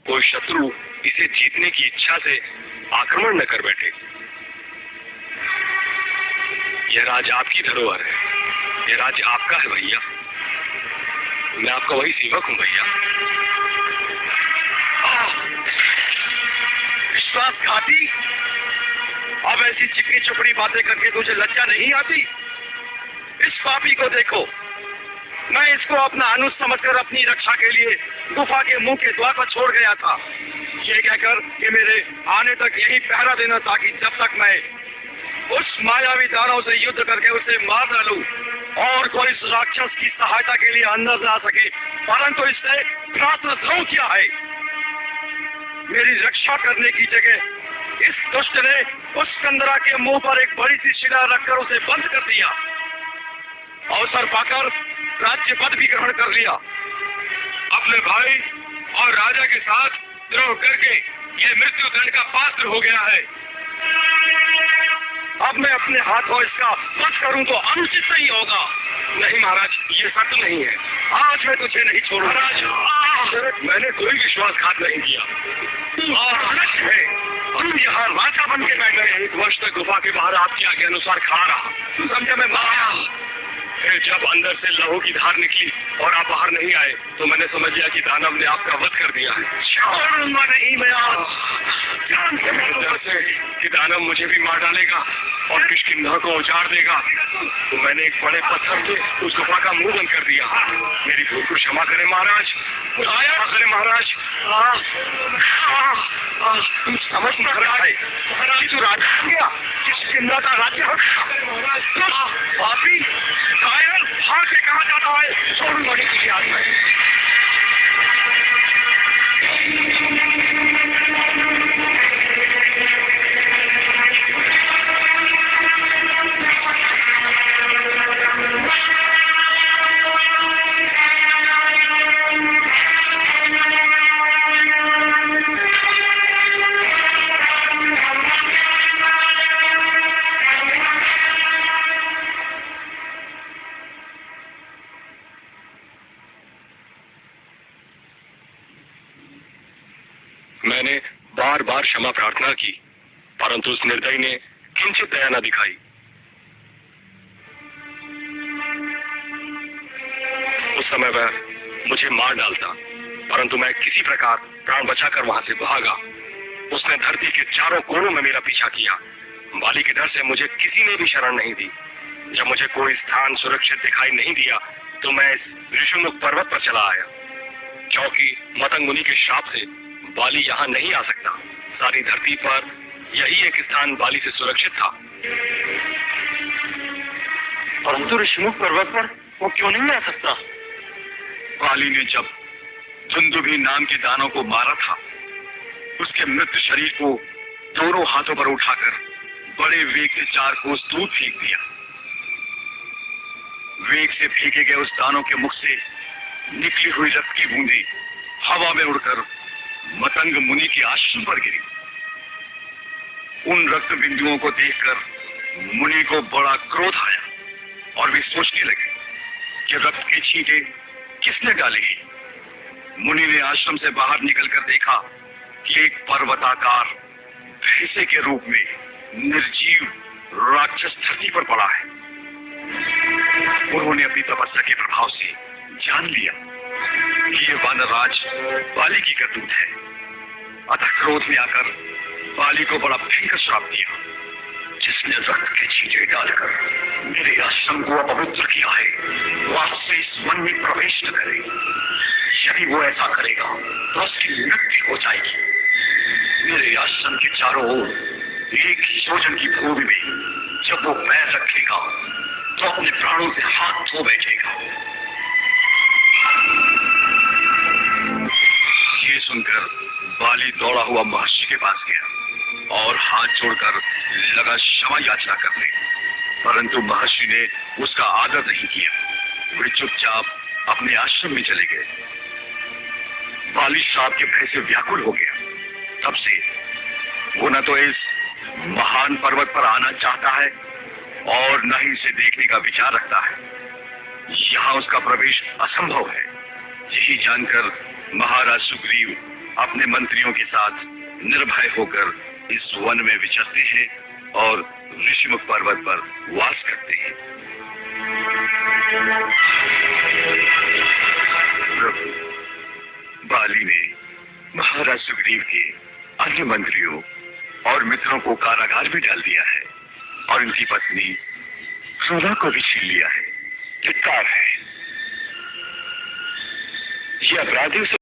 कोई शत्रु इसे जीतने की इच्छा से आक्रमण न कर बैठे। यह राज्य आपकी धरोहर है, यह राज्य आपका है भैया। मैं आपका वही सेवक हूँ भैया। विश्वासघाती, अब ऐसी चिकनी चुपड़ी बातें करके तुझे लज्जा नहीं आती? इस पापी को देखो, मैं इसको अपना अनुज समझकर अपनी रक्षा के लिए गुफा के मुंह के द्वार पर छोड़ गया था, ये कहकर कि मेरे आने तक यही पहरा देना ताकि जब तक मैं उस मायावी दानव से युद्ध करके उसे मार डालूं और कोई राक्षस की सहायता के लिए अंदर न आ सके। परंतु इसने भ्रातृद्रोह किया है। मेरी रक्षा करने की जगह इस दुष्ट ने उस कंदरा के मुंह पर एक बड़ी सी शिला रखकर उसे बंद कर दिया। अवसर पाकर राज्य पद भी ग्रहण कर लिया। अपने भाई और राजा के साथ द्रोह करके यह मृत्यु दंड का पात्र हो गया है। अब मैं अपने हाथों इसका वध करूं तो अनुचित नहीं होगा। नहीं महाराज, ये सत्य नहीं है। आज मैं तुझे नहीं छोड़ूंगा। महाराज, मैंने कोई विश्वासघात नहीं किया। है तुम यहाँ राजा बन के बैठ गए। 1 वर्ष तक गुफा के बाहर आपकी आज्ञा अनुसार खड़ा रहा। तू समझा मैं मारा। फिर जब अंदर से लहू की धार निकली और आप बाहर नहीं आए तो मैंने समझ लिया कि दानव ने आपका वध कर दिया है। छोड़ूंगा नहीं मैं आज। जान से मैं डर से कि दानव मुझे भी मार डालेगा और किष्किंधा को उजाड़ देगा, तो मैंने एक बड़े पत्थर से उस गुफा का मुंह बंद कर दिया। मेरी भूल को क्षमा करें महाराज, क्षमा करें महाराज। तुम समझ नहीं रहा है तू राजा हो गया, किष्किंधा का राज्य। पापी कायर, भाग के कहा जाता है। छोड़ूंगा नहीं तुझे आज मैं। मैंने बार बार क्षमा प्रार्थना की, परंतु उस निर्दयी ने किंचित दया न दिखाई। उस समय वह मुझे मार डालता, परंतु मैं किसी प्रकार प्राण बचाकर वहां से भागा। उसने धरती के चारों कोनों में मेरा पीछा किया। बाली के डर से मुझे किसी ने भी शरण नहीं दी। जब मुझे कोई स्थान सुरक्षित दिखाई नहीं दिया तो मैं इस ऋषिमुख पर्वत पर चला आया, क्योंकि मतंग मुनि के श्राप से बाली यहाँ नहीं आ सकता। सारी धरती पर यही एक स्थान बाली से सुरक्षित था। परंतु ऋषिमुख पर्वत पर वो क्यों नहीं आ सकता? बाली ने जब दुंदुभी नाम के दानव को मारा था, उसके मृत शरीर को दोनों हाथों पर उठाकर बड़े वेग से 4 कोस दूर फेंक दिया। वेग से फेंके गए उस दानव के मुख से निकली हुई रक्त की बूंदें हवा में उड़कर मतंग मुनि के आश्रम पर गिरी। उन रक्त बिंदुओं को देखकर मुनि को बड़ा क्रोध आया और वे सोचने लगे कि रक्त के छींटे किसने डालेगी। मुनि ने आश्रम से बाहर निकलकर देखा कि एक पर्वताकार भैंसे के रूप में निर्जीव राक्षस धरती पर पड़ा है। उन्होंने अपनी तपस्या के प्रभाव से जान लिया कि ये वानरराज बाली की करतूत है। अतः क्रोध में आकर बाली को बड़ा भयंकर श्राप दिया, जिसने रक्त के छींटे डालकर मेरे आश्रम को अपवित्र किया है, वो आज से इस वन में प्रवेश न करे। यदि वो ऐसा करेगा तो उसकी मृत्यु हो जाएगी। मेरे आश्रम के चारों ओर 1 योजन की भूमि में जब वो पैर रखेगा तो अपने प्राणों से हाथ धो बैठेगा। ये सुनकर बाली दौड़ा हुआ महर्षि के पास गया और हाथ जोड़कर लगा क्षमा याचना करने, परंतु महर्षि ने उसका आदर नहीं किया। वे चुपचाप अपने आश्रम में चले गए। बाली श्राप के भय से व्याकुल हो गया। तब से वो न तो इस महान पर्वत पर आना चाहता है और न ही इसे देखने का विचार रखता है। यहाँ उसका प्रवेश असंभव है। यही जानकर महाराज सुग्रीव अपने मंत्रियों के साथ निर्भय होकर इस वन में विचरते हैं और ऋषिमुख पर्वत पर वास करते हैं। प्रभु, बाली ने महाराज सुग्रीव के अन्य मंत्रियों और मित्रों को कारागार में डाल दिया है और इनकी पत्नी सुधा को भी छीन लिया है। धिक्कार है, ये अपराधियों से